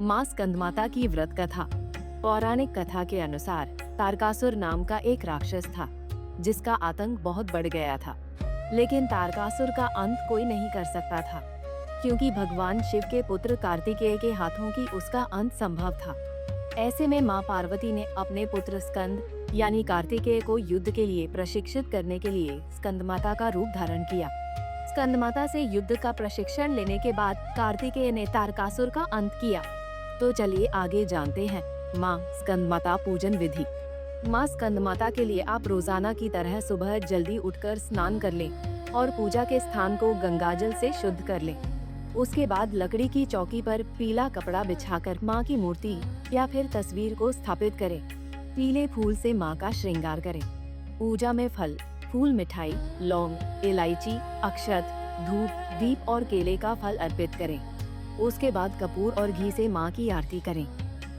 माँ स्कंदमाता की व्रत कथा। पौराणिक कथा के अनुसार तारकासुर नाम का एक राक्षस था जिसका आतंक बहुत बढ़ गया था। लेकिन तारकासुर का अंत कोई नहीं कर सकता था क्योंकि भगवान शिव के पुत्र कार्तिकेय के हाथों की उसका अंत संभव था। ऐसे में माँ पार्वती ने अपने पुत्र स्कंद यानी कार्तिकेय को युद्ध के लिए प्रशिक्षित करने के लिए स्कंदमाता का रूप धारण किया। स्कंदमाता से युद्ध का प्रशिक्षण लेने के बाद कार्तिकेय ने तारकासुर का अंत किया। तो चलिए आगे जानते हैं माँ स्कंदमाता पूजन विधि। माँ स्कंदमाता के लिए आप रोजाना की तरह सुबह जल्दी उठकर स्नान कर लें और पूजा के स्थान को गंगाजल से शुद्ध कर लें। उसके बाद लकड़ी की चौकी पर पीला कपड़ा बिछाकर माँ की मूर्ति या फिर तस्वीर को स्थापित करें। पीले फूल से माँ का श्रृंगार करें। पूजा में फल, फूल, मिठाई, लौंग, इलायची, अक्षत, धूप, दीप और केले का फल अर्पित करें। उसके बाद कपूर और घी से माँ की आरती करें।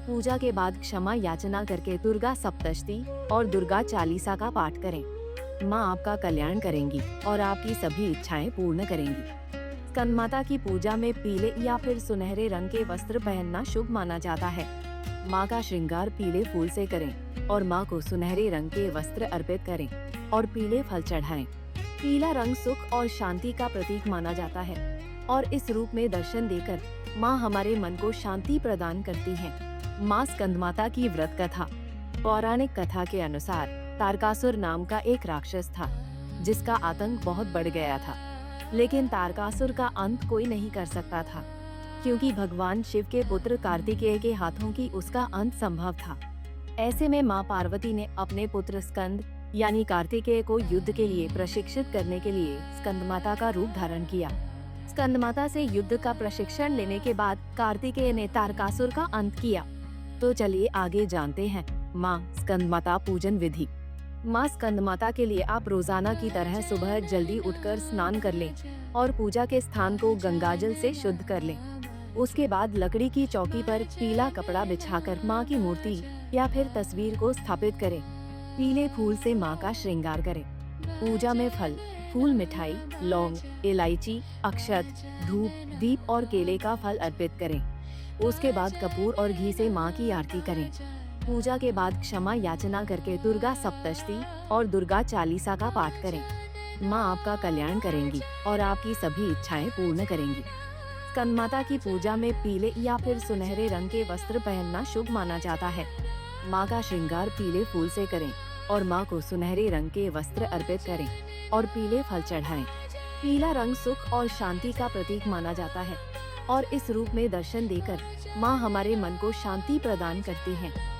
पूजा के बाद क्षमा याचना करके दुर्गा सप्तशती और दुर्गा चालीसा का पाठ करें। माँ आपका कल्याण करेंगी और आपकी सभी इच्छाएं पूर्ण करेंगी। स्कंदमाता की पूजा में पीले या फिर सुनहरे रंग के वस्त्र पहनना शुभ माना जाता है। माँ का श्रृंगार पीले फूल से करें और माँ को सुनहरे रंग के वस्त्र अर्पित करें और पीले फल चढ़ाएं। पीला रंग सुख और शांति का प्रतीक माना जाता है और इस रूप में दर्शन देकर माँ हमारे मन को शांति प्रदान करती हैं। माँ स्कंदमाता की व्रत कथा। पौराणिक कथा के अनुसार तारकासुर नाम का एक राक्षस था जिसका आतंक बहुत बढ़ गया था। लेकिन तारकासुर का अंत कोई नहीं कर सकता था क्योंकि भगवान शिव के पुत्र कार्तिकेय के हाथों की उसका अंत संभव था। ऐसे में माँ पार्वती ने अपने पुत्र स्कंद यानी कार्तिकेय को युद्ध के लिए प्रशिक्षित करने के लिए स्कंदमाता का रूप धारण किया। स्कंदमाता से युद्ध का प्रशिक्षण लेने के बाद कार्तिकेय ने तारकासुर का अंत किया। तो चलिए आगे जानते हैं माँ स्कंदमाता पूजन विधि। माँ स्कंदमाता के लिए आप रोजाना की तरह सुबह जल्दी उठकर स्नान कर लें और पूजा के स्थान को गंगाजल से शुद्ध कर लें। उसके बाद लकड़ी की चौकी पर पीला कपड़ा बिछाकर माँ की मूर्ति या फिर तस्वीर को स्थापित करें। पीले फूल से माँ का श्रृंगार करें। पूजा में फल, फूल, मिठाई, लौंग, इलायची, अक्षत, धूप, दीप और केले का फल अर्पित करें। उसके बाद कपूर और घी से माँ की आरती करें। पूजा के बाद क्षमा याचना करके दुर्गा सप्तशती और दुर्गा चालीसा का पाठ करें। माँ आपका कल्याण करेंगी और आपकी सभी इच्छाएं पूर्ण करेंगी। स्कंदमाता की पूजा में पीले या फिर सुनहरे रंग के वस्त्र पहनना शुभ माना जाता है। माँ का श्रृंगार पीले फूल से करें और माँ को सुनहरे रंग के वस्त्र अर्पित करें और पीले फल चढ़ाएं। पीला रंग सुख और शांति का प्रतीक माना जाता है और इस रूप में दर्शन देकर माँ हमारे मन को शांति प्रदान करती हैं।